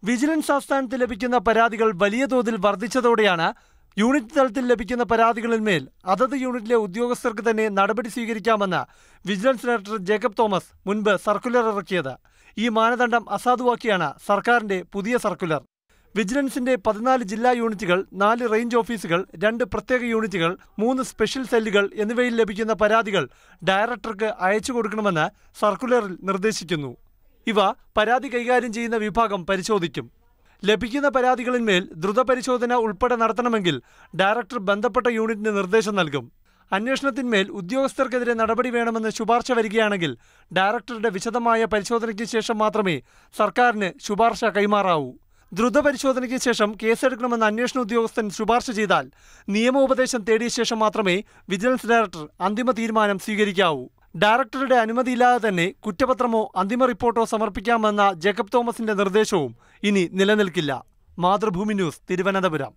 Vigilance ആസ്ഥാനത്ത് ലഭിക്കുന്ന പരാതികൾ വലിയ തോതിൽ വർദ്ധിച്ചതോടെയാണ് യൂണിറ്റ് തലത്തിൽ ലഭിക്കുന്ന പരാതികളിന്മേൽ അതത് യൂണിറ്റിലെ ഉദ്യോഗസ്ഥർക്ക് തന്നെ നടപടി സ്വീകരിക്കാമെന്ന് വിജിലൻസ് ഡയറക്ടർ ജേക്കബ് തോമസ് മുൻപ് സർക്കുലർ ഇറക്കിയത്. ഈ മാനദണ്ഡം അസാധുവാക്കിയാണ് സർക്കാരിന്റെ പുതിയ സർക്കുലർ. വിജിലൻസിന്റെ 14 ജില്ലാ യൂണിറ്റുകൾ, 4 റേഞ്ച് ഓഫീസുകൾ, 2 പ്രത്യേക യൂണിറ്റുകൾ, 3 സ്പെഷ്യൽ സെല്ലുകൾ എന്നിവയിൽ ലഭിക്കുന്ന പരാതികൾ ഡയറക്ടർക്ക് അയച്ചു കൊടുക്കണമെന്ന് സർക്കുലറിൽ നിർദ്ദേശിക്കുന്നു. ഇവ പരാതി കൈകാര്യം ചെയ്യുന്ന വിഭാഗം പരിശോധിക്കും. ലഭിക്കുന്ന പരാതികളിന്മേൽ ദ്രുത പരിശോധന ഉൾപ്പെടെ നടത്തണമെങ്കിൽ ഡയറക്ടർ ബന്ധപ്പെട്ട യൂണിറ്റിന് നിർദ്ദേശം നൽകും. അന്വേഷണത്തിന്മേൽ ഉദ്യോഗസ്ഥർക്കെതിരെ നടപടി വേണമെന്ന് ശുപാർശ വരികയാണെങ്കിൽ ഡയറക്ടറുടെ വിശദമായ പരിശോധനയ്ക്ക് ശേഷം മാത്രമേ സർക്കാരിന് ശുപാർശ കൈമാറാവൂ. ദ്രുത പരിശോധനയ്ക്ക് ശേഷം കേസെടുക്കണമെന്ന് അന്വേഷണ ഉദ്യോഗസ്ഥൻ ശുപാർശ ചെയ്താൽ നിയമോപദേശം തേടിയ ശേഷം മാത്രമേ വിജിലൻസ് ഡയറക്ടർ അന്തിമ തീരുമാനം സ്വീകരിക്കാവൂ. ഡയറക്ടറുടെ അനുമതിയില്ലാതെ തന്നെ കുറ്റപത്രമോ അന്തിമ റിപ്പോർട്ടോ സമർപ്പിക്കാമെന്ന ജേക്കബ് തോമസിന്റെ നിർദ്ദേശവും ഇനി നിലനിൽക്കില്ല. മാതൃഭൂമി ന്യൂസ്, തിരുവനന്തപുരം.